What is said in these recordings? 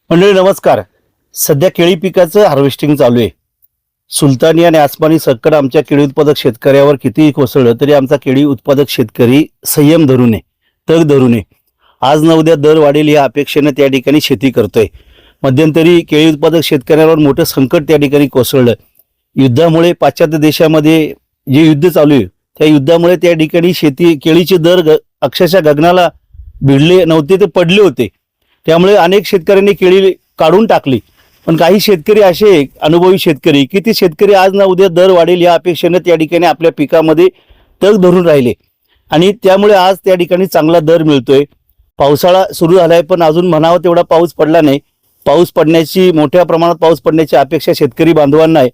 मंडळी नमस्कार. सध्या केळी पिकाचं हार्वेस्टिंग चालू आहे. सुलतानी आणि आसमानी संकट आमच्या केळी उत्पादक शेतकऱ्यावर कितीही कोसळलं तरी आमचा केळी उत्पादक शेतकरी संयम धरून आहे, तग धरून आहे. आज न उद्या दर वाढेल या अपेक्षेने त्या ठिकाणी शेती करतोय. मध्यंतरी केळी उत्पादक शेतकऱ्यांवर मोठं संकट त्या ठिकाणी कोसळलं. युद्धामुळे पाश्चात्य देशामध्ये जे युद्ध चालू आहे त्या युद्धामुळे त्या ठिकाणी शेती केळीचे दर अक्षरशः गगनाला भिडले नव्हते, ते पडले होते. त्यामुळे अनेक शेतकऱ्यांनी केळी काढून टाकली. पण काही शेतकरी असे अनुभवी शेतकरी की ते शेतकरी आज ना उद्या दर वाढेल या अपेक्षेने त्या ठिकाणी आपल्या पिकामध्ये तग धरून राहिले आणि त्यामुळे आज त्या ठिकाणी चांगला दर मिळतोय. पावसाळा सुरू झालाय पण अजून म्हणावा तेवढा पाऊस पडला नाही. पाऊस पडण्याची मोठ्या प्रमाणात पाऊस पडण्याची अपेक्षा शेतकरी बांधवांना आहे.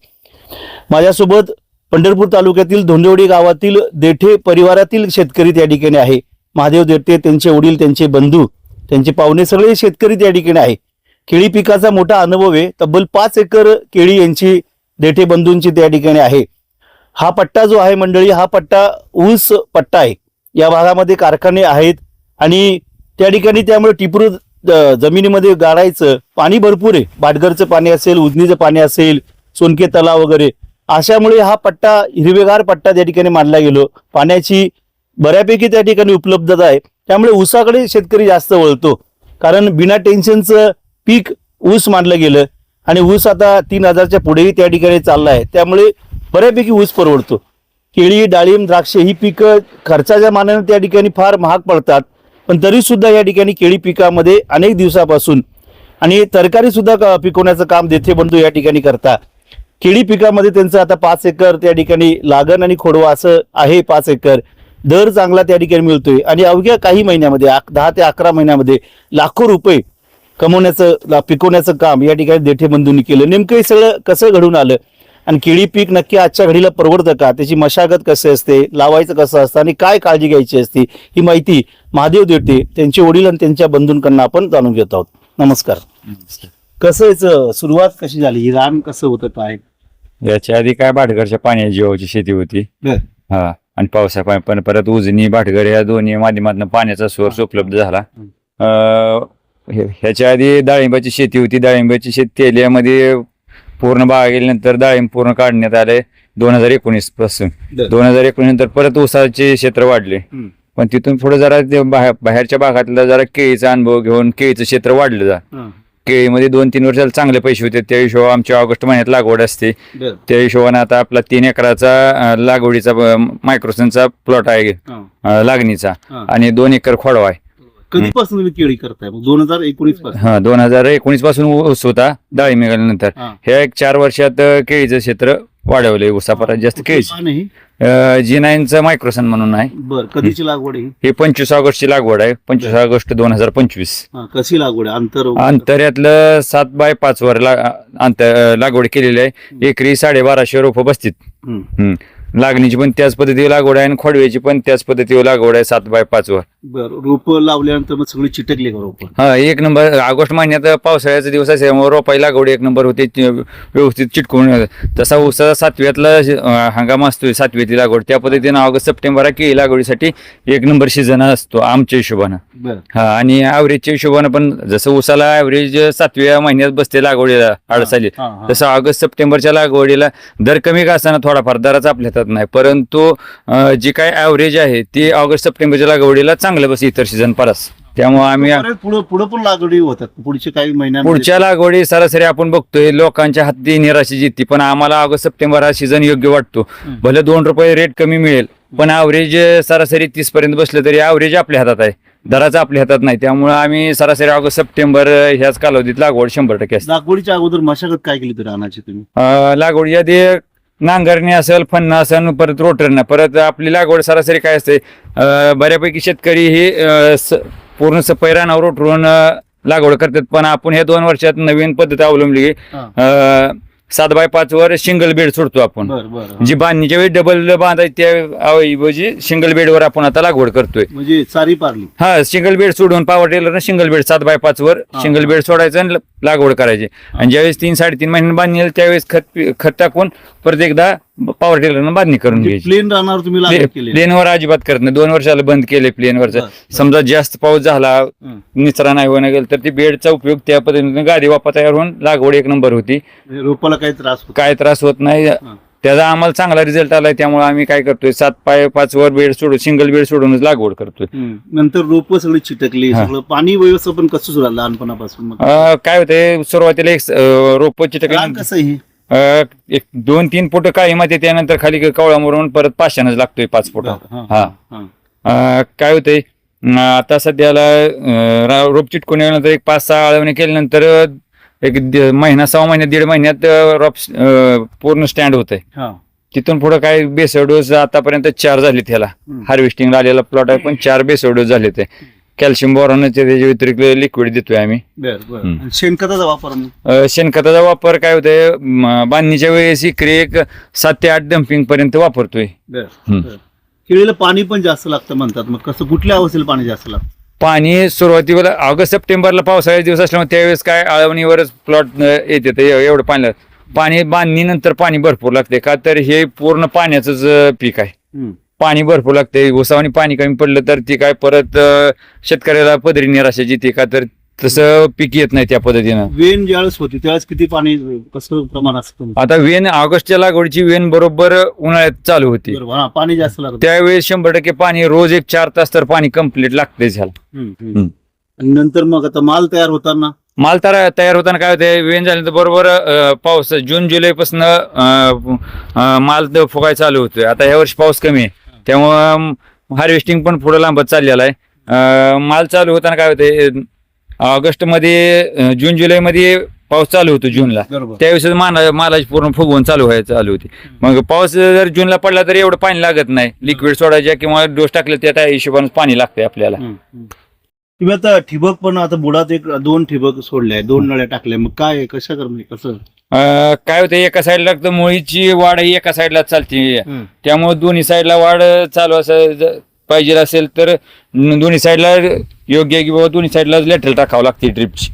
माझ्यासोबत पंढरपूर तालुक्यातील धोंडेवाडी गावातील देठे परिवारातील शेतकरी त्या ठिकाणी आहे. महादेव देठे, त्यांचे वडील, त्यांचे बंधू, त्यांचे पाहुणे सगळे शेतकरी त्या ठिकाणी आहे. केळी पिकाचा मोठा अनुभव आहे. तब्बल 5 एकर केळी यांची देठे बंधूंची त्या ठिकाणी आहे. हा पट्टा जो आहे मंडळी, हा पट्टा ऊस पट्टा आहे. या भागामध्ये कारखाने आहेत आणि त्या ठिकाणी त्यामुळे टिपरू जमिनीमध्ये गाडायचं पाणी भरपूर आहे. भाटघरचं पाणी असेल, उजनीचं पाणी असेल, सोनके तलाव वगैरे, अशामुळे हा पट्टा हिरवेगार पट्टा त्या ठिकाणी मानला गेलो. पाण्याची बऱ्यापैकी त्या ठिकाणी उपलब्धता आहे. त्यामुळे ऊसाकडे शेतकरी जास्त वळतो कारण बिना टेन्शनचं पीक ऊस मानलं गेलं आणि ऊस आता 3000च्या पुढेही त्या ठिकाणी चालला आहे. त्यामुळे बऱ्यापैकी ऊस परवडतो. केळी, डाळिंब, द्राक्ष ही पिकं खर्चाच्या मानाने त्या ठिकाणी फार महाग पडतात. पण तरी सुद्धा या ठिकाणी केळी पिकामध्ये अनेक दिवसापासून आणि तरकारी सुद्धा पिकवण्याचं काम देठे बंधू या ठिकाणी करतात. केळी पिकामध्ये त्यांचं आता 5 एकर त्या ठिकाणी लागण आणि खोडवा असं आहे. 5 एकर दर चांगला त्या ठिकाणी मिळतोय आणि अवघ्या काही महिन्यामध्ये 10 ते 11 महिन्यामध्ये लाखो रुपये कमवण्याचं पिकवण्याचं काम या ठिकाणी देठे बंधूंनी केलं. नेमकं हे सगळं कसं घडून आलं आणि केळी पीक नक्की आजच्या घडीला परवडतं का, त्याची मशागत कशी असते, लावायचं कसं असतं आणि काय काळजी घ्यायची असते, ही माहिती महादेव देठे, त्यांचे वडील आणि त्यांच्या बंधूंकडून आपण जाणून घेत आहोत. नमस्कार. कसं याचं सुरुवात कशी झाली, ही रान कसं होतं, काय? याच्या आधी काय भाटघरच्या पाण्याची जीवाची शेती होती. हा, आणि पावसा पाणी पण परत उजनी भाटघर या दोन्ही माध्यमातून पाण्याचा सोर्स उपलब्ध झाला. ह्याच्या आधी डाळिंबाची शेती होती. डाळिंबाची शेती केल्यामध्ये पूर्ण बाग गेल्यानंतर डाळिंब पूर्ण काढण्यात आले 2019 पासून. 2019 नंतर परत ऊसाचे क्षेत्र वाढले. पण तिथून पुढे जरा बाहेरच्या भागातला जरा केळीचा अनुभव घेऊन केळीचं क्षेत्र वाढलं. केळीमध्ये 2-3 वर्षाला चांगले पैसे होते. त्या हिशोबाने आमच्या ऑगस्ट महिन्यात लागवड असते. त्या हिशोबाने आता आपला 3 एकराचा लागवडीचा मायक्रोसनचा प्लॉट आहे लागणीचा आणि 2 एकर खोडवा आहे. कधीपासून तुम्ही केळी करताय? 2019 पासून? हा, 2019 पासून ऊस होता. डाळिंब निघाल्यानंतर ह्या 1-4 वर्षात केळीचं क्षेत्र वाढवलंय. ऊसापरात जास्त केळी G9चं मायक्रोसन म्हणून आहे. बरं, कधीची लागवड आहे हे? 25 ऑगस्टची लागवड आहे. 25 ऑगस्ट 2025. कशी लागवड आहे? अंतर यातलं 7 बाय 5 वर लागवड केलेली आहे. एकरी 1250 रोपं बसतील. लागणीची पण त्याच पद्धतीवर लागवड आहे आणि खोडव्याची पण त्याच पद्धतीवर लागवड आहे 7 बाय 5 वर. बरं, रोप लावल्यानंतर मग सगळी चिटकली का रोप? हा, 1 नंबर. ऑगस्ट महिन्यात पावसाळ्याचा दिवस असल्यामुळे रोपाई लागवड 1 नंबर होते, व्यवस्थित चिटकून. तसा ऊसाचा 7व्यातला हंगाम असतोय, 7वीची लागवड. त्या पद्धतीनं ऑगस्ट सप्टेंबर केळी लागवडीसाठी 1 नंबर सीझन असतो आमच्या हिशोबानं. हा, आणि ॲव्हरेजच्या हिशोबानं पण जसं ऊसाला ॲव्हरेज 7व्या महिन्यात बसते लागवडीला अडसाली, तसं ऑगस्ट सप्टेंबरच्या लागवडीला दर कमी का असताना थोडाफार दराचा आपल्या हातात नाही, परंतु जी काय ॲव्हरेज आहे ती ऑगस्ट सप्टेंबरच्या लागवडीला चांगलं बस इतर सीझन परस. त्यामुळे आम्ही पुढे पण लागवडी होतात पुढच्या काही महिन्यात. पुढच्या लागवडी सरासरी आपण बघतोय लोकांच्या हाती निराशी जिती, पण आम्हाला ऑगस्ट सप्टेंबर हा सीझन योग्य वाटतो. भले 2 रुपये रेट कमी मिळेल पण ॲव्हरेज सरासरी 30 पर्यंत बसलं तरी ॲव्हरेज आपल्या हातात आहे, दराचा आपल्या हातात नाही. त्यामुळे आम्ही सरासरी ऑगस्ट सप्टेंबर ह्याच कालावधीत लागवड 100% असते. लागवडीच्या अगोदर मशागत काय केली तर रानाची तुम्ही? लागवडी आधी नांगरणी असेल, फन्न असेल, परत रोटरनं. परत आपली लागवड सरासरी काय असते, बऱ्यापैकी शेतकरी हे पूर्ण सफाई रानावर रोटरून लागवड करतात. पण आपण ह्या 2 वर्षात नवीन पद्धत अवलंबली. 7 बाय 5 वर सिंगल बेड सोडतो आपण. जी बांधणीच्या वेळी डबल बांधायची त्याऐवजी सिंगल बेडवर आपण आता लागवड करतोय. म्हणजे सारी पारली. हा, सिंगल बेड सोडून पॉवर टेलरनं सिंगल बेड 7 बाय 5 वर सिंगल बेड सोडायचं आणि लागवड करायची. आणि ज्यावेळेस 3-3.5 महिन्यांनी बांधणी त्यावेळेस खत टाकून परत एकदा पॉवर टिलरनं बांधणी करून घ्यायची. प्लेन राहणार तुम्ही लागवड केली? प्लेनवर अजिबात करत नाही. 2 वर्षाला बंद केले प्लेनवरचं. बरं. समजा जास्त पाऊस झाला, निचरा नाही होणं गेलं तर ती बेडचा उपयोग त्या पद्धतीने गादी वापा तयार होऊन लागवड एक नंबर होती. रोपाला काही त्रास होतो? काय त्रास होत नाही. त्याचा आम्हाला चांगला रिझल्ट आलाय. त्यामुळे आम्ही काय करतोय 7 पाय 5 वर बेड सोडून सिंगल बेड सोडूनच लागवड करतोय. नंतर रोप सगळी चिटकली, सगळं पाणी व्यवस्थापन कसं सुरू झालं लहानपणापासून? मग काय होतंय सुरुवातीला एक रोप चिटकलं, रान कसं आहे? एक 2-3 फुट काळी माती, त्यानंतर खाली कवळा मुरून परत 500 लागतोय 5 फुट. काय होतंय आता सध्याला रोप चिटकून नंतर एक 5-6 आळवणी केल्यानंतर एक महिना 6 महिन्यात 1.5 महिन्यात रोप पूर्ण स्टँड होतंय. तिथून पुढे काय बेसळ डोस आतापर्यंत 4 झाले. त्याला हार्वेस्टिंगला आलेला प्लॉट आहे पण 4 बेसळ डोस झाले. ते कॅल्शियम बोरॉनचे त्याच्या व्यतिरिक्त लिक्विड देतोय आम्ही. शेणखताचा वापर? शेणखताचा वापर काय होतंय बांधणीच्या वेळेस इकडे एक 7 ते 8 डम्पिंग पर्यंत वापरतोय. केळीला पाणी पण जास्त लागतं म्हणतात, मग कसं कुठल्या अवस्थेला पाणी जास्त लागतं? पाणी सुरुवातीला ऑगस्ट सप्टेंबरला पावसाळ्याचे दिवस असल्यामुळे त्यावेळेस काय आळवणीवरच प्लॉट येते एवढं पाणी. पाणी बांधणीनंतर पाणी भरपूर लागते का तर हे पूर्ण पाण्याचंच पीक आहे. पाणी भरपूर लागते. उसावानी पाणी कमी पडलं तर ती काय परत शेतकऱ्याला पदरी निराशाची ती का तर तसं पीक येत नाही त्या पद्धतीनं. वेन ज्यावेळेस होती त्यावेळेस किती पाणी कसं प्रमाण असतं? आता वेन ऑगस्टच्या लागवडीची वेन बरोबर उन्हाळ्यात चालू होती. पाणी जास्त लागतं त्यावेळेस 100% पाणी रोज एक 4 तास तर पाणी कम्प्लीट लागते झालं. नंतर मग आता माल तयार होताना तयार होताना काय होते वेन झाल्यानंतर बरोबर पाऊस जून जुलै पासून माल फुगायला चालू होतोय. आता ह्या वर्षी पाऊस कमी आहे त्यामुळं हार्वेस्टिंग पण पुढे लांबत चाललेला आहे. माल चालू होताना काय होते ऑगस्ट मध्ये जून जुलै मध्ये पाऊस चालू होतो जूनला. त्यावेळेस मालाची पूर्ण फुगवून चालू होती. मग पाऊस जर जूनला पडला तर एवढं पाणी लागत नाही. लिक्विड सोडायच्या किंवा डोस टाकले त्या हिशोबाने पाणी लागतंय आपल्याला. तुम्ही आता ठिबक पण आता बुडात 2 ठिबक सोडले, 2 नळ्या टाकल्या, मग काय कसं कसं काय होतं एका साईडला तर मुळीची वाढ ही एका साईडला चालते. त्यामुळे दोन्ही साईडला वाढ चालू असं पाहिजे असेल तर दोन्ही साईडला योग्य की बाबा दोन्ही साईडला लेटरल टाकावं लागते ड्रिपची.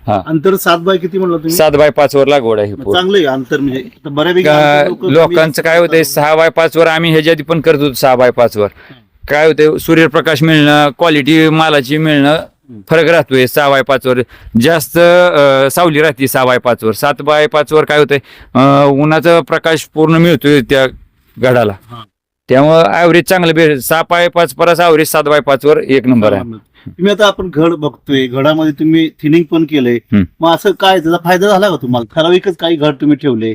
अंतर 7 बाय किती म्हणलं तुम्ही? 7 बाय 5 वर लागवड आहे. चांगलं अंतर म्हणजे बऱ्यापैकी लोकांचं काय होतंय 6 बाय 5 वर आम्ही ह्याच्या आधी पण करतो. 6 बाय 5 वर काय होतंय सूर्यप्रकाश मिळणं, क्वालिटी मालाची मिळणं फरक राहतोय. 6 बाय 5 वर जास्त सावली राहते. 6 बाय 5 वर 7 बाय 5 वर काय होतंय उन्हाचा प्रकाश पूर्ण मिळतोय त्या घडाला. त्यामुळं ऍव्हरेज चांगलं 6 बाय 5 परत ऍव्हरेज 7 बाय 5 वर एक नंबर आहे. तुम्ही आता आपण घड बघतोय, घडामध्ये तुम्ही थिनिंग पण केलंय, मग असं काय त्याचा फायदा झाला का तुम्हाला? ठराविकच काही घड तुम्ही ठेवले?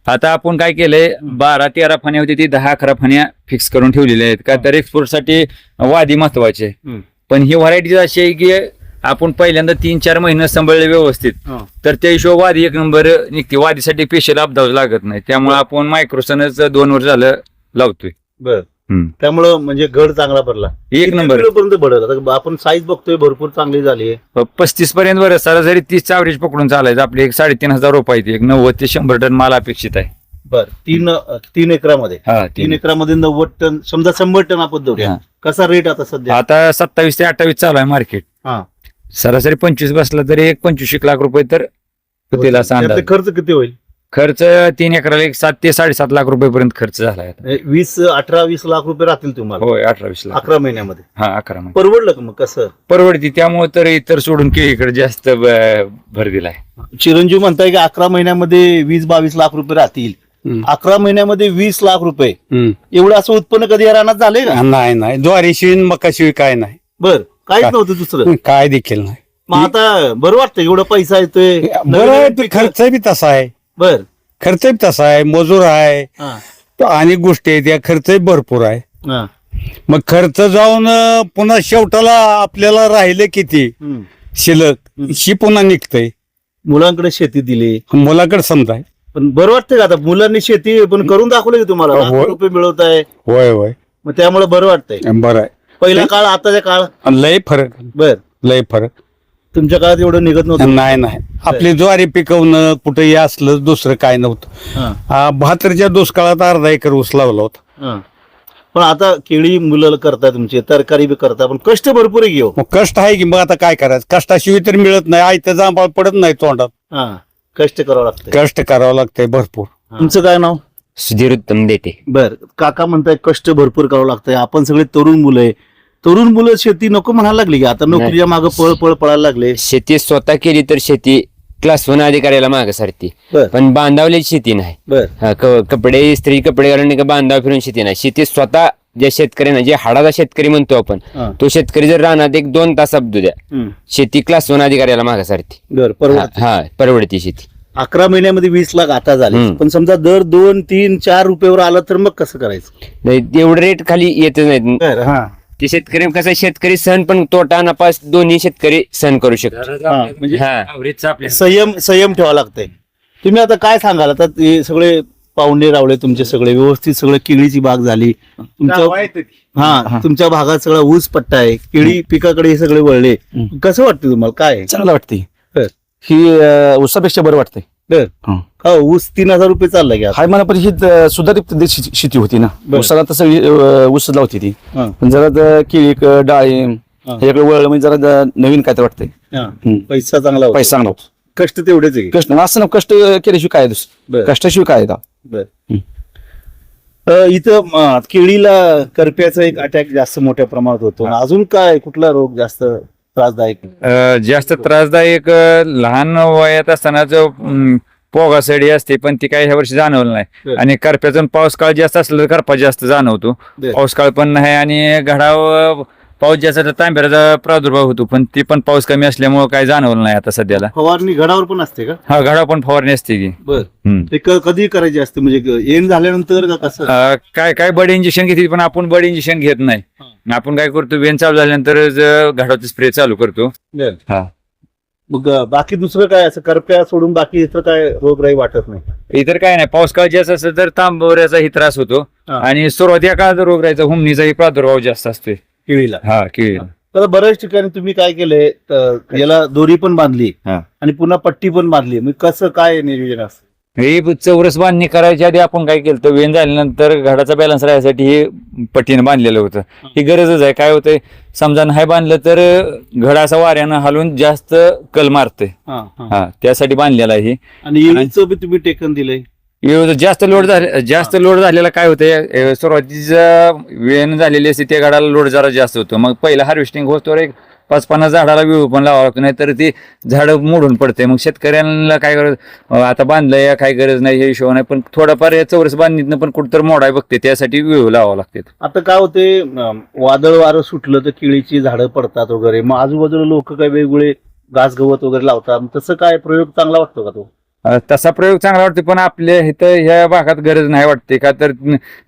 आता आपण काय केलंय 12-13 फण्या होती ती 10-11 फण्या फिक्स करून ठेवलेल्या आहेत का तर एक्सपोर्टसाठी वादी महत्वाचे. पण ही व्हरायटी अशी आहे की आपण पहिल्यांदा 3-4 महिने सांभाळले व्यवस्थित तर त्या हिशोब वादी एक नंबर निघते. वादीसाठी स्पेशल अपदाव लागत नाही. त्यामुळे आपण मायक्रोसनच 2 वर्ष झालं लावतोय. त्यामुळं म्हणजे घड चांगला भरला, एक नंबर पर्यंत भरत. आता आपण साईज बघतोय भरपूर चांगली झाली आहे. 35 पर्यंत बरं सरासरी 30चा ऍव्हरेज पकडून चालायचं. आपली 3,500 रोप आहे. 90 ते 100 टन माल अपेक्षित आहे. बरं 3 एकरामध्ये 3 एकरामध्ये 90 टन, समजा 100 टन आपण धरूया. कसा रेट आता सध्या? आता 27 ते 28 चालू आहे मार्केट. सरासरी 25 बसला तरी एक 25 लाख रुपये तर खर्च किती होईल? खर्च 3 एकराला 7 ते 7.5 लाख रुपयेपर्यंत खर्च झाला आहे. 18-20 लाख रुपये राहतील तुम्हाला? होय 18-20 लाख 11 महिन्यामध्ये. 11 महिने परवडलं का? मग कसं परवडती. त्यामुळे तर इतर सोडून केळीकडे जास्त भर दिलाय. चिरंजीव म्हणताय की 11 महिन्यामध्ये 20-22 लाख रुपये राहतील. 11 महिन्यामध्ये 20 लाख रुपये एवढं असं उत्पन्न कधी या रानात झालंय का? नाही ज्वारीशिवाय मकाशिवाय काय नाही. बरं काहीच नव्हतं दुसरं? काय देखील नाही. मग आता बरं वाटतं एवढा पैसा येतोय. बरं खर्च बी तसा आहे. बर खर्च बी तसा आहे, मजूर आहे, अनेक गोष्टी आहेत. या खर्च भरपूर आहे. मग खर्च जाऊन पुन्हा शेवटाला आपल्याला राहिले किती शिल्लक शी पुन्हा निघतंय. मुलांकडे शेती दिली, मुलाकडे समजा. पण बरं वाटतंय का? आता मुलांनी शेती पण करून दाखवली की तुम्हाला लाख रुपये मिळवत आहे. होय होय. मग त्यामुळे बरं वाटतंय. बरं आहे. पहिला काळ आताचा काळ लय फरक. बर लय फरक. तुमच्या काळात एवढं निघत नव्हतं? नाही आपली ज्वारी पिकवणं कुठेही असलं दुसरं काय नव्हतं. 72च्या दुष्काळात 1/2 एकर ऊस लावला होता. पण आता केळी मुलं करताय, तुमची तरकारी बी करताय, पण कष्ट भरपूर आहे. मग कष्ट आहे की. मग आता काय करायचं? कष्टाशिवाय तर मिळत नाही. आयतं जांभळ पडत नाही तोंडात. कष्ट करावं लागतं. कष्ट करावं लागतंय भरपूर. तुमचं काय नाव? सुधीर उत्तम देते. बर, काका म्हणताय कष्ट भरपूर करावं लागतंय, आपण सगळे तरुण मुलं आहे, तरुण मुलं शेती नको म्हणायला लागली की आता नोकरीच्या मागे पळ पळायला लागले. शेती स्वतः केली तर शेती क्लास 1 अधिकाऱ्याला मागे सारती, बर. पण बांधावलेली शेती नाही. बर. कपडे स्त्री कपडे घालून का बांधाव फिरून शेती नाही. शेती स्वतः ज्या शेतकऱ्यांना, जे हाडाचा शेतकरी म्हणतो आपण, हा. तो शेतकरी जर रानात 1-2 तास अपदू द्या, शेती क्लास 1 अधिकाऱ्याला मागे सारती. बर, परवडत. हा, परवडती शेती. 11 महिन्यामध्ये 20 लाख आता झाले, पण समजा दर 2, 3, 4 रुपयावर आला तर मग कसं करायचं? नाही, एवढं रेट खाली येतच नाहीत. बर, हा. ते शेतकरी कसं, शेतकरी सण पण तोटा नफा दोन्ही शेतकरी सहन करू शकतो. म्हणजे हा, संयम ठेवावा लागतंय. तुम्ही आता काय सांगाल? आता ते सगळे पाहुणे रावळे तुमचे सगळे व्यवस्थित, सगळं केळीची बाग झाली तुमच्या, तुमच्या भागात सगळा ऊस पट्टा आहे, केळी पिकाकडे हे सगळे वळले, कसं वाटतं तुम्हाला? काय चांगलं वाटते बर. ही ऊसापेक्षा बरं वाटतंय. बर, हं. का ऊस 3000 रुपये चालला की आता? हाय मला पण ही सुधारित पद्धतीची शेती होती ना. बरं. ऊसाला तसं ऊस लावती ती, हं. पण जरा केळी डाळिंब हं. ह्याकडे वळलं म्हणजे जरा नवीन काय तर वाटतंय. हा. पैसा चांगला होता. पैसा चांगला होता. कष्ट तेवढेच आहे. कष्ट असं ना, कष्ट केल्याशिवाय काय बरं. दुसरं, कष्टाशिवाय काय आहे? बर. इथं केळीला करप्याचा एक अटॅक जास्त मोठ्या प्रमाणात होतो. अजून काय, कुठला रोग जास्त त्रासदायक? जास्त त्रासदायक लहान वयात असतानाच पोगासडी असते, पण ती काही ह्या वर्षी जाणवलं नाही. बरं. आणि करप्याचं पाऊस काळ जास्त असलं तर करपा जास्त जाणवतो. बरं. पाऊस काळ पण नाही, आणि घडाव पाऊस जास्त तर तांब्याचा प्रादुर्भाव होतो, पण ती पण पाऊस कमी असल्यामुळे काही जाणवलं नाही आता सध्याला. फवारणी घडावर पण असते का? हा, घडाव पण फवारणी असते की. बर. हम्म. ते कधी करायची असते, म्हणजे येण झाल्यानंतर का कसं? काय काय बड इंजेक्शन घेते, पण आपण बड इंजेक्शन घेत नाही. आपण काय करतो, वेन चालू झाल्यानंतर घडावचा स्प्रे चालू करतो. हा. मग बाकी दुसरं काय असं करप्या सोडून बाकी इतर काय रोगराई वाटत नाही? इतर काय नाही. पाऊस काळ जास्त असलं तर तांबवऱ्याचाही त्रास होतो, हा. आणि सुरुवातीला काळात रोगराईचा हुमणीचाही प्रादुर्भाव जास्त असतोय. केळीला. हा, केळीला. तर बऱ्याच ठिकाणी तुम्ही काय केलंय, याला दोरी पण बांधली हा. आणि पुन्हा पट्टी पण बांधली, मग कसं काय नियोजन असतं? हे चौरस बांधणी करायच्या आधी आपण काय केलं, तर वेन झाल्यानंतर घडाचा बॅलन्स राहण्यासाठी हे पट्टीनं बांधलेलं होतं. ही गरजच आहे. काय होतंय, समजा नाही बांधलं तर घड असा वाऱ्यानं हलून जास्त कल मारतंय. हा, त्यासाठी बांधलेला आहे. आणि येळीचं बी तुम्ही टेकन दिलंय. जास्त लोड झालेला काय होतंय, सुरुवातीचा वेन झालेली असते त्या घडाला लोड जरा जास्त होतो. मग पहिला हार्वेस्टिंग होतो, एक 5-50 झाडाला विळू पण लावावं लागतो, नाही तर ती झाडं मोडून पडते. मग शेतकऱ्यांना काय आता बांधलंय, काय गरज नाही हे हिशोब नाही, पण थोडाफार या चौरस बांधणीतनं पण कुठंतर मोडाय बघते, त्यासाठी विळू लावावं लागते. आता काय होते, वादळ वारं सुटलं तर केळीची झाडं पडतात वगैरे, मग आजूबाजूला लोक काय वेगवेगळे घास गवत वगैरे लावतात, तसं काय प्रयोग चांगला वाटतो का तो? तसा प्रयोग चांगला वाटतो, पण आपल्या इथं ह्या भागात गरज नाही वाटते. का तर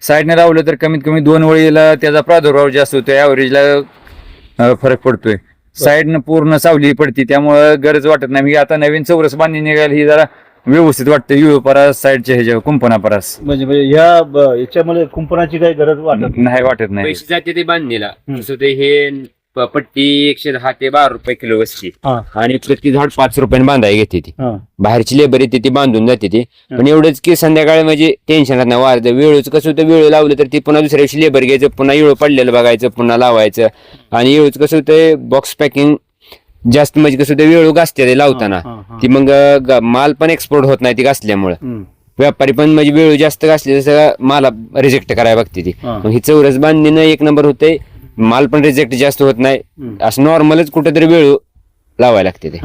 साईडने लावलं तर कमीत कमी 2 वेळेला त्याचा प्रादुर्भाव जास्त होतो, ऍव्हरेजला फरक पडतोय. साईडनं पूर्ण सावली पडते, त्यामुळे गरज वाटत नाही. मी आता नवीन चौरस बांधणी निघाली, ही जरा व्यवस्थित वाटतं. युपरास साईडच्या ह्याच्या कुंपणापरास म्हणजे याच्यामध्ये कुंपणाची काही गरज वाटत वाटत नाही. पैसे जाते ते बांधणीला. तसं ते हे पट्टी 110 ते 12 रुपये किलो असते, आणि प्रति झाड 5 रुपयाने बांधायला घेते ती. बाहेरची लेबर येते ती बांधून जाते ती. पण एवढंच की संध्याकाळी म्हणजे टेन्शन नाही, वारं वेळूच कसं होतं, वेळ लावलं तर ती पुन्हा दुसऱ्या दिवशी लेबर घ्यायचं, पुन्हा इळू पडलेलं बघायचं, पुन्हा लावायचं. आणि इळूच कसं होतं, बॉक्स पॅकिंग जास्त म्हणजे कसं होतं, वेळू घासते ते लावताना, ती मग माल पण एक्सपोर्ट होत नाही ती घासल्यामुळे. व्यापारी पण म्हणजे वेळू जास्त घासले तसं माला रिजेक्ट करायला बघते ती. मग ही चौरस बांधणीनं 1 नंबर होते, माल पण रिजेक्ट जास्त होत नाही. असं नॉर्मलच कुठेतरी वेळू लावायला लागते ते.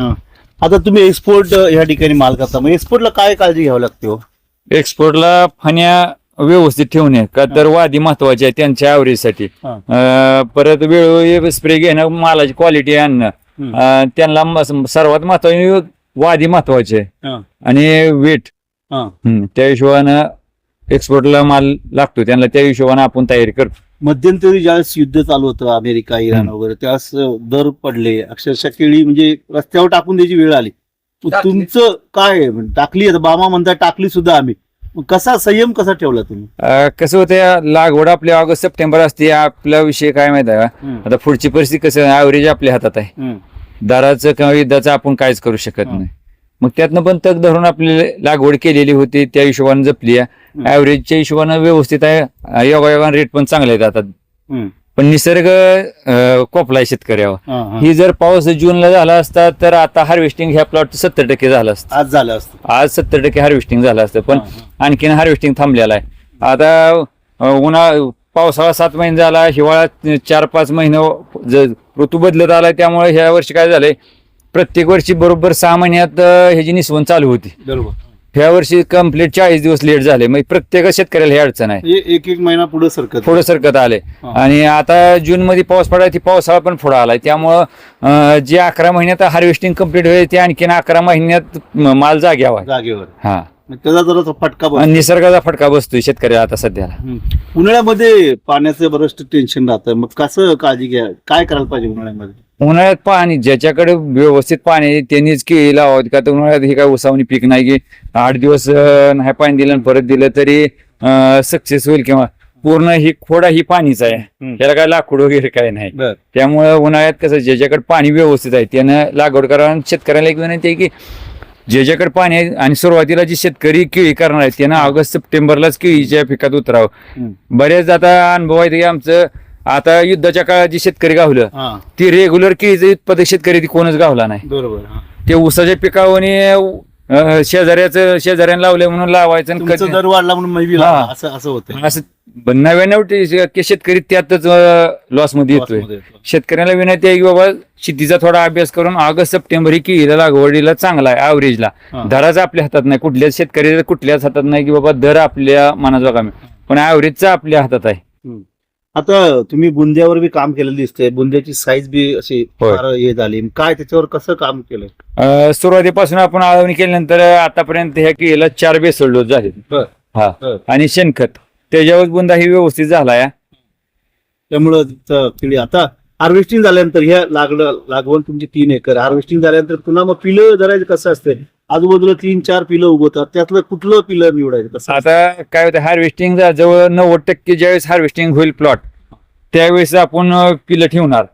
आता तुम्ही एक्सपोर्ट ह्या ठिकाणी माल करता, मग एक्सपोर्टला काय काळजी घ्यावी लागते हो? एक्सपोर्टला फण्या व्यवस्थित ठेवणे, का तर वादी महत्वाची आहे त्यांच्या ॲव्हरेजसाठी. परत वेळोवेळी स्प्रे घेणं, मालाची क्वालिटी आणणं, त्यांना सर्वात महत्वाची वादी महत्वाची आहे, आणि वेट. त्या हिशोबानं एक्सपोर्टला माल लागतो त्यांना, त्या हिशोबानं आपण तयारी करतो. मध्यंतरी ज्यावेळेस युद्ध चालू होतं अमेरिका इराण वगैरे, त्यावेळेस दर पडले, अक्षरशः केळी म्हणजे रस्त्यावर टाकून द्यायची वेळ आली. तुमचं काय टाकली? आता बामा म्हणता टाकली सुद्धा आम्ही. कसा संयम कसा ठेवला तुम्ही? कसं होतं, लागवड आपली ऑगस्ट सप्टेंबर असते. आपला विषय काय माहिती आहे का, आता पुढची परिस्थिती कसं, ऍव्हरेज आपल्या हातात आहे. दराचं किंवा युद्धाचं आपण काहीच करू शकत नाही. मग त्यातनं पण तग धरून आपली लागवड केलेली होती, त्या हिशोबाने जपली आहे. ऍव्हरेजच्या हिशोबानं व्यवस्थित आहे. योगायोगाने रेट पण चांगले आहेत आता. पण निसर्ग कोपलाय शेतकऱ्यावर. हा, हा. ही जर पाऊस जूनला झाला असता तर आता हार्वेस्टिंग ह्या प्लॉट 70% झालं असतं. आज झालं असतं. आज 70% हार्वेस्टिंग झालं असतं, पण आणखीन हार्वेस्टिंग थांबलेलं आहे. आता पावसाळा 7 महिने झाला, हिवाळा 4-5 महिने ऋतू बदलत आलाय. त्यामुळे ह्या वर्षी काय झालंय, प्रत्येक वर्षी बरोबर 6 महिन्यात ह्याची निसवण चालू होती. बरोबर. ह्या वर्षी कम्प्लीट 40 दिवस लेट झाले. मग प्रत्येक शेतकऱ्याला ही अडचण आहे, एक महिना पुढे सरकत. थोडं सरकत आले. आणि आता जून मध्ये पाऊस पडायला ती पावसाळा पण पुढे आलाय. त्यामुळं जे 11 महिन्यात हार्वेस्टिंग कम्प्लीट होईल ते आणखीन 11 महिन्यात माल जाग्यावर. हा, त्याचा जरा फटका बसतो. निसर्गाचा फटका बसतोय शेतकऱ्याला आता सध्याला. उन्हाळ्यामध्ये पाण्याचं बरंच टेन्शन राहतं, मग कसं काळजी घ्या, काय करायला पाहिजे उन्हाळ्यामध्ये? उन्हाळ्यात पाणी ज्याच्याकडे व्यवस्थित पाणी आहे त्यांनीच केळी लावावं. का तर उन्हाळ्यात हे काय उसावणी पीक नाही की 8 दिवस नाही पाणी दिलं आणि परत दिलं तरी सक्सेस होईल, किंवा पूर्ण ही खोडा ही पाणीच आहे. त्याला काय लाकूड वगैरे काय नाही. त्यामुळे उन्हाळ्यात कसं ज्याच्याकडे पाणी व्यवस्थित आहे त्यानं लागवड करावं. आणि शेतकऱ्याला एक विनंती आहे की ज्याच्याकडे पाणी आहे आणि सुरुवातीला जी शेतकरी केळी करणार आहे त्यानं ऑगस्ट सप्टेंबरलाच केळीच्या पिकात उतरावं. बरेच आता अनुभव आहे की आमचं आता युद्धाच्या काळात जी शेतकरी गावलं ती रेग्युलर केळीचं उत्पादक शेतकरी ती कोणच गावला नाही. बरोबर. ते ऊसाच्या पिकावर शेजाऱ्यानं लावले म्हणून लावायचं आणि तुमचा दर वाढला म्हणून maybe हा. असं होतं. असं 99% शेतकरी त्यातच लॉस मध्ये येतोय. शेतकऱ्याला विनंती आहे की बाबा शेतीचा थोडा अभ्यास करून ऑगस्ट सप्टेंबर ही केळीला लागवडीला चांगला आहे. ऍव्हरेजला दराचा आपल्या हातात नाही, कुठल्याच शेतकऱ्याचा कुठल्याच हातात नाही की बाबा दर आपल्या मनाचा कमी, पण ऍव्हरेजचा आपल्या हातात आहे. आता तुम्ही बुंद्यावर बी काम केलेलं दिसतंय, बुंद्याची साईज बी अशी फार हे झाली, काय त्याच्यावर कसं काम केलं? सुरुवातीपासून आपण आळवणी केल्यानंतर आतापर्यंत ह्या केळीला 4 बेसल डोस झाले. हा, आणि शेणखत त्याच्यावर बुंदा ही व्यवस्थित झालाय. त्यामुळं केळी आता हार्वेस्टिंग झाल्यानंतर ह्या लागवड तुमची 3 एकर हार्वेस्टिंग झाल्यानंतर पुन्हा मग पिलं धरायचं कसं असतंय? आजूबाजूला 3-4 पिलं उगवतात, त्यातलं कुठलं पिलं निवडायचं कसं? आता काय होतं, हार्वेस्टिंग जवळ 90% ज्यावेळेस हार्वेस्टिंग होईल प्लॉट त्यावेळेस आपण पिलं ठेवणार.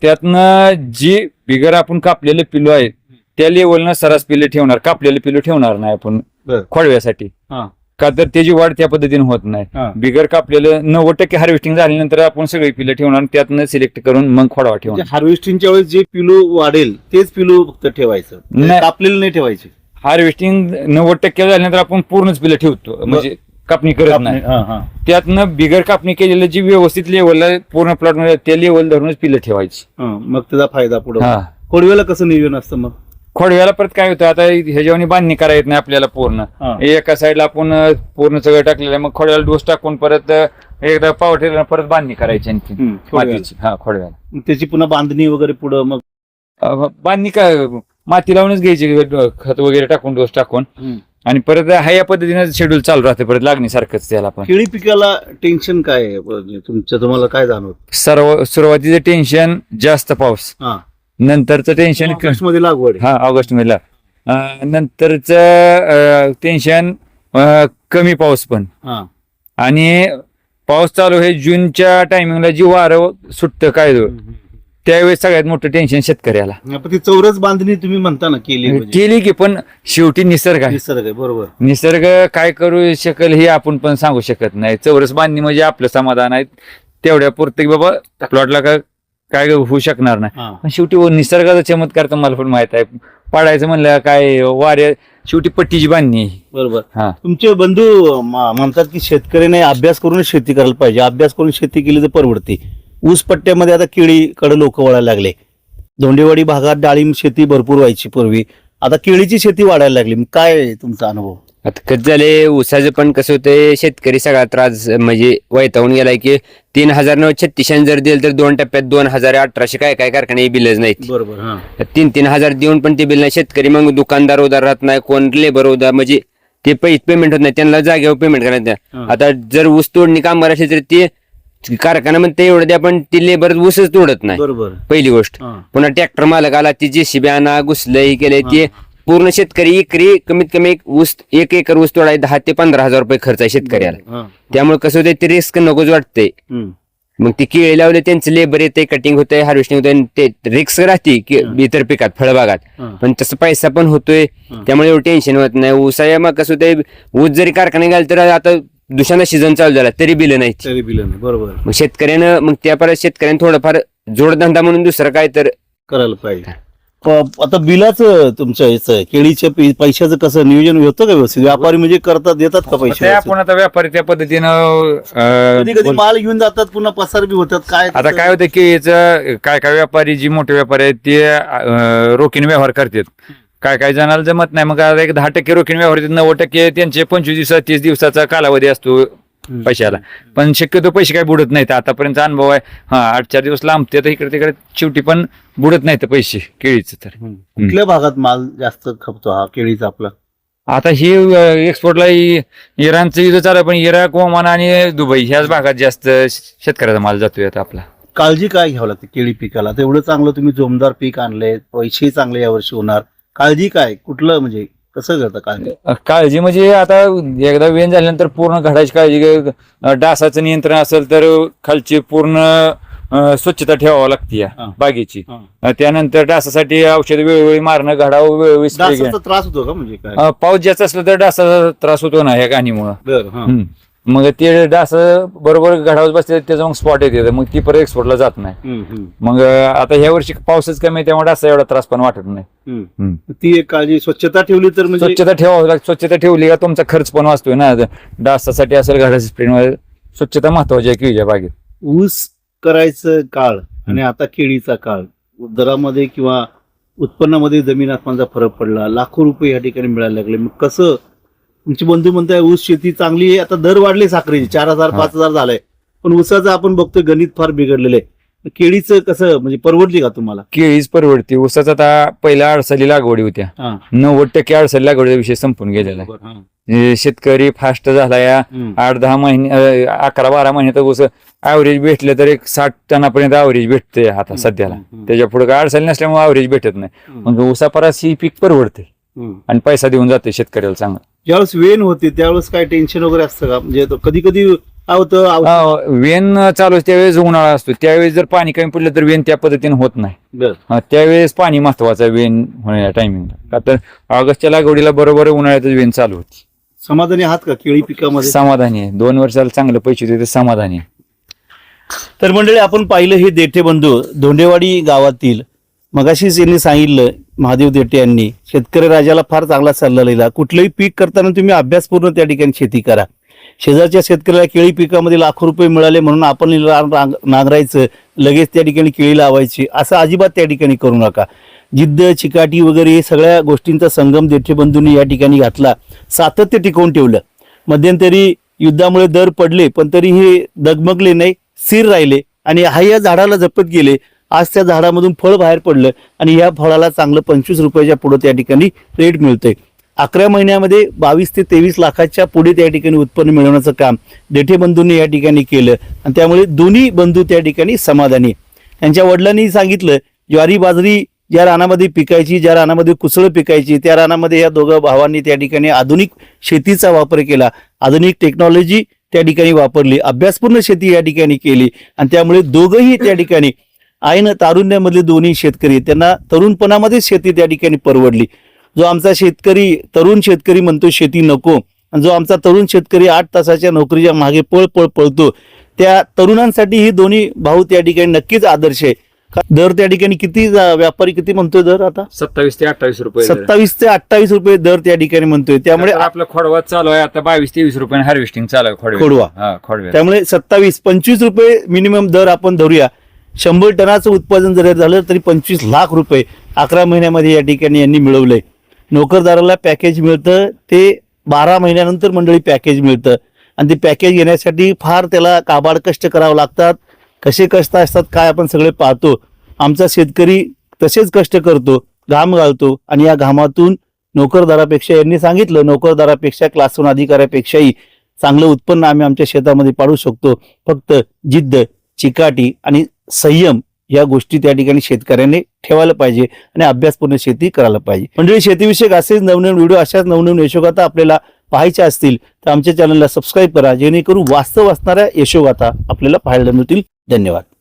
त्यातनं जी बिगर आपण कापलेलं पिलो आहे त्या लेवलनं सरास पिलं ठेवणार, कापलेलं पिलं ठेवणार नाही आपण खोडव्यासाठी. का तर त्याची वाढ त्या पद्धतीने होत नाही. बिगर कापलेलं 90% हार्वेस्टिंग झाल्यानंतर आपण सगळी पिलं ठेवणार, त्यातनं सिलेक्ट करून मग खोडवा ठेवणार. हार्वेस्टिंगच्या वेळेस जे पिलू वाढेल तेच पिलू फक्त ठेवायचं, नाही. कापलेलं नाही ठेवायचे. हार्वेस्टिंग 90% झाल्यानंतर आपण पूर्णच पिलं ठेवतो, म्हणजे कापणी करत नाही. त्यातनं बिगर कापणी केलेलं जी व्यवस्थित लेवलला पूर्ण प्लॉट मध्ये त्या लेवल धरूनच पिलं ठेवायची. मग त्याचा फायदा पुढे. खोडव्याला कसं नियोजन असतं मग? खोडव्याला परत काय होतं, आता ह्याच्यावर बांधणी करायला येत नाही आपल्याला पूर्ण. एका साईडला आपण पूर्ण सगळं टाकलेलं आहे, मग खोडव्याला डोस टाकून परत एकदा पावर ठेवला परत बांधणी करायची आणखी मातीची. खोडव्याला त्याची पुन्हा बांधणी वगैरे पुढं मग बांधणी काय माती लावूनच घ्यायची, खत वगैरे टाकून डोस टाकून, आणि परत हा या पद्धतीने शेड्यूल चालू राहते परत लागणीसारखंच त्याला. पण केळी पिकाला टेन्शन काय आहे तुम्हाला काय जाणवत? सुरुवातीचं टेन्शन जास्त पाऊस, नंतरचं टेन्शन मध्ये लागवड. ऑगस्ट मध्ये नंतरचं टेन्शन कमी पाऊस पण. आणि पाऊस चालू आहे जूनच्या टायमिंगला जी वारं सुटतं काय त्यावेळेस सगळ्यात मोठं टेन्शन शेतकऱ्याला. ती चौरस बांधणी तुम्ही म्हणता ना केली की, पण शेवटी निसर्ग आहे. बरोबर. निसर्ग काय करू शकेल हे आपण पण सांगू शकत नाही. चौरस बांधणी म्हणजे आपलं समाधान आहे तेवढ्या पुरतं की बाबा प्लॉटला काय होऊ शकणार नाही. पण शेवटी निसर्गाचा चमत्कार तर मला पण माहित आहे. पाडायचं म्हणलं काय वाऱ्या शेवटी पट्टीची बांधणी. बरोबर. तुमचे बंधू म्हणतात की शेतकऱ्याने अभ्यास करून शेती करायला पाहिजे, अभ्यास करून शेती केली तर परवडते. ऊस पट्ट्यामध्ये आता केळीकडे लोक वळायला लागले. धोंडेवाडी भागात डाळिंब शेती भरपूर व्हायची पूर्वी, आता केळीची शेती वाढायला लागली. काय तुमचा अनुभव? आता कसं झाले, ऊसाचं पण कसं होतंय, शेतकरी सगळा त्रास म्हणजे वैतावून गेलाय की 3,936 जर दिलं तर 2 टप्प्यात 2,1800 काय कारखाने बिलच नाहीत. बरोबर. 3,000 देऊन पण ते बिल नाही. शेतकरी मग दुकानदार उधार राहत नाही, कोण लेबर उधार, म्हणजे ते पेमेंट होत नाही, त्यांना जागेवर पेमेंट करायचं. आता जर ऊस तोडणी कामगार असेल तर ते कारखाना म्हणते एवढं द्या, पण ती लेबर ऊसच तोडत नाही. बरोबर. पहिली गोष्ट. पुन्हा ट्रॅक्टर मालक आला, ती JCB आणा, घुसलंही केलंय, ते पूर्ण शेतकरी एकरी कमीत कमी एक एकर ऊस तोडाय 10,000 ते 15,000 रुपये खर्च आहे शेतकऱ्याला. त्यामुळे कसं होतंय, ते रिस्क नकोच वाटतंय. मग ती केळी लावले त्यांचं लेबर येते, कटिंग होतंय, हार्वेस्टिंग होतंय, ते रिस्क राहते की इतर पिकात फळबागात, पण तसं पैसा पण होतोय. त्यामुळे एवढं टेन्शन होत नाही. ऊसाया मग कसं होतंय, ऊस जरी कारखाने गेला तर आता दुसऱ्यांदा सीझन चालू झाला तरी बिलं नाही तरी बिल नाही, बरोबर मग शेतकऱ्यानं मग त्या परत शेतकऱ्यानं थोडंफार जोडधंदा म्हणून दुसरं काय तर करायला पाहिजे. आता बिलाचं तुमच्या याचं केळीच्या पैशाचं कसं नियोजन होतं का व्यवस्थित? व्यापारी म्हणजे करतात, देतात का पैसे? ते आपण आता व्यापारी त्या पद्धतीनं कधी कधी माल घेऊन जातात, पुन्हा पसार बी होतात. काय आता काय होतं की याचं काय काय व्यापारी जी मोठे व्यापारी आहेत ते रोखीने व्यवहार करतात. काय जणाला जमत नाही, मग आता एक 10% रोखीने व्यवहार होतात, 90% त्यांचे 25 दिवसाचा 30 दिवसाचा कालावधी असतो पैशाला. पण शक्यतो पैसे काय बुडत नाहीत. आतापर्यंत अनुभव आहे. 8-4 दिवस लांबते तर इकडे तिकडे शेवटी पण बुडत नाहीत पैसे केळीचं. तर कुठल्या भागात माल जास्त खपतो हा केळीचा आपला? आता ही एक्सपोर्टला इराणचं युद्ध चालू आहे, पण इराक, ओमान आणि दुबई ह्याच भागात जास्त शेतकऱ्याचा माल जातोय आता आपला. काळजी काय घ्यावं लागते केळी पिकाला? तर एवढं चांगलं तुम्ही जोमदार पीक आणले, पैसेही चांगले यावर्षी होणार, काळजी काय? कुठलं म्हणजे कसं करता काळजी? काळजी म्हणजे आता एकदा वेन झाल्यानंतर पूर्ण घडाची काळजी. डासाचं नियंत्रण असेल तर खालची पूर्ण स्वच्छता ठेवावं लागते बागेची. त्यानंतर डासासाठी औषध वेळोवेळी मारणं, घडावं वेळोवेळी spray डासाचा त्रास होतो का म्हणजे काय? पाऊस जास्त असला तर डासाचा त्रास होतो ना ह्या गाणीमुळं. बरं, हां. मग ते डास बरोबर घडावत बसते, त्याचा मग स्पॉट येते, मग ती परत एक्सपोर्टला जात नाही. मग आता ह्या वर्षी पाऊसच कमी आहे त्यामुळे डासा एवढा त्रास पण वाटत नाही. ती एक काळजी. स्वच्छता ठेवली तर म्हणजे स्वच्छता ठेवावं लागते. स्वच्छता ठेवली का तुमचा खर्च पण वाचतोय ना. डासासाठी असेल घडाच्या स्प्रे, स्वच्छता महत्वाची आहे केळीच्या बागेत. ऊस करायचं काळ आणि आता केळीचा काळ, दरामध्ये किंवा उत्पन्नामध्ये जमीन आसमानचा फरक पडला. लाखो रुपये या ठिकाणी मिळायला लागले. मग कसं? तुमचे बंधू म्हणताय ऊस शेती चांगली आहे, आता दर वाढले साखरेचे, 4,000 5,000 झालंय, पण ऊसाचं आपण बघतोय गणित फार बिघडलेलं आहे. केळीचं कसं म्हणजे परवडली का तुम्हाला? केळीच परवडते. ऊसाचा आता पहिल्या अडसली लागवडी होत्या, 90% अडसली लागवडीचा विषय संपून गेलेला आहे. शेतकरी फास्ट झाला. या 8-10 महिने 11-12 महिने तर ऊस ऍव्हरेज भेटलं तर एक 60 टनापर्यंत ऍव्हरेज भेटते आता सध्याला. त्याच्या पुढे काय अडचणी नसल्यामुळे ऍव्हरेज भेटत नाही. मग ऊसापरास ही पीक परवडते आणि पैसा देऊन जाते शेतकऱ्याला चांगला. ज्यावेळेस वेन होते त्यावेळेस काय टेन्शन वगैरे असतं का? म्हणजे कधी कधी होतं वेन चालू असते त्यावेळेस उन्हाळा असतो, त्यावेळेस जर पाणी कमी पडलं तर वेन त्या पद्धतीने होत नाही. त्यावेळेस पाणी महत्वाचं आहे वेन होण्या टायमिंगला. का तर ऑगस्टच्या लागवडीला बरोबर उन्हाळ्यातच वेन चालू होती. समाधानी आहात का केळी पिकामध्ये? समाधानी आहे. 2 वर्षाला चांगलं पैसे देते, समाधानी आहे. तर मंडळी, आपण पाहिलं हे देठे बंधू धोंडेवाडी गावातील. मगाशीच यांनी सांगितलं, महादेव देठे यांनी, शेतकरी राजाला फार चांगला सल्ला लिहिला. कुठलंही पीक करताना तुम्ही अभ्यासपूर्ण त्या ठिकाणी शेती करा. शेजारच्या शेतकऱ्याला केळी पिकामध्ये लाखो रुपये मिळाले म्हणून आपण नांगरायचं, लगेच त्या ठिकाणी केळी लावायची, असं अजिबात त्या ठिकाणी करू नका. जिद्द, चिकाटी वगैरे हे सगळ्या गोष्टींचा संगम देठे बंधूंनी या ठिकाणी घातला. सातत्य टिकवून ठेवलं. मध्यंतरी युद्धामुळे दर पडले, पण तरी हे डगमगले नाही, स्थिर राहिले आणि या झाडाला जपत गेले. आज त्या झाडामधून फळ बाहेर पडलं आणि या फळाला चांगलं 25 रुपयाच्या पुढे त्या ठिकाणी रेट मिळतंय. 11 महिन्यामध्ये 22 ते 23 लाखाच्या पुढे त्या ठिकाणी उत्पन्न मिळवण्याचं काम देठे बंधूंनी या ठिकाणी केलं आणि त्यामुळे दोन्ही बंधू त्या ठिकाणी समाधानी. त्यांच्या वडिलांनी सांगितलं, ज्वारी बाजरी ज्या रानामध्ये पिकायची, ज्या रानामध्ये कुसळं पिकायची, त्या रानामध्ये या दोघं भावांनी त्या ठिकाणी आधुनिक शेतीचा वापर केला, आधुनिक टेक्नॉलॉजी त्या ठिकाणी वापरली, अभ्यासपूर्ण शेती या ठिकाणी केली आणि त्यामुळे दोघंही त्या ठिकाणी ऐन तारुण्यामधले दोन्ही शेतकरी, त्यांना तरुणपणामध्ये शेती त्या ठिकाणी परवडली. जो आमचा शेतकरी, तरुण शेतकरी म्हणतो शेती नको, आणि जो आमचा तरुण शेतकरी 8 तासाच्या नोकरीच्या मागे पळतो, त्या तरुणांसाठी ही दोन्ही भाऊ त्या ठिकाणी नक्कीच आदर्श आहे. दर त्या ठिकाणी किती व्यापारी किती म्हणतोय दर? आता 27 ते 28 रुपये. 27 ते 28 रुपये दर त्या ठिकाणी म्हणतोय. त्यामुळे आपलं खोडवा चालू आहे आता 22 ते 20 रुपये हार्वेस्टिंग चालू आहे खोडवा. त्यामुळे 27-25 रुपये मिनिमम दर आपण धरूया. 100 टनाचं उत्पादन जर झालं तरी 25 लाख रुपये 11 महिन्यामध्ये या ठिकाणी यांनी मिळवलंय. नोकरदाराला पॅकेज मिळतं ते 12 महिन्यानंतर मंडळी पॅकेज मिळतं आणि ते पॅकेज घेण्यासाठी फार त्याला काबाड कष्ट करावं लागतात. कसे कष्ट असतात काय आपण सगळे पाहतो. आमचा शेतकरी तसेच कष्ट करतो, घाम घालतो आणि या घामातून नोकरदारापेक्षा, यांनी सांगितलं, नोकरदारापेक्षा क्लास 1 अधिकाऱ्यापेक्षाही चांगलं उत्पन्न आम्ही आमच्या शेतामध्ये पाडू शकतो. फक्त जिद्द, चिकाटी आणि संयम या गोष्टी त्या ठिकाणी शेतकऱ्याने ठेवायला पाहिजे आणि अभ्यासपूर्ण शेती करायला पाहिजे. मंडळी, शेतीविषयक असेच नवनवीन व्हिडिओ, अशाच नवनवीन यशोगाथा आपल्याला पाहायच्या असतील तर आमच्या चॅनलला सबस्क्राईब करा, जेणेकरून वास्तव असणाऱ्या यशोगाथा आपल्याला पाहायला मिळतील. धन्यवाद.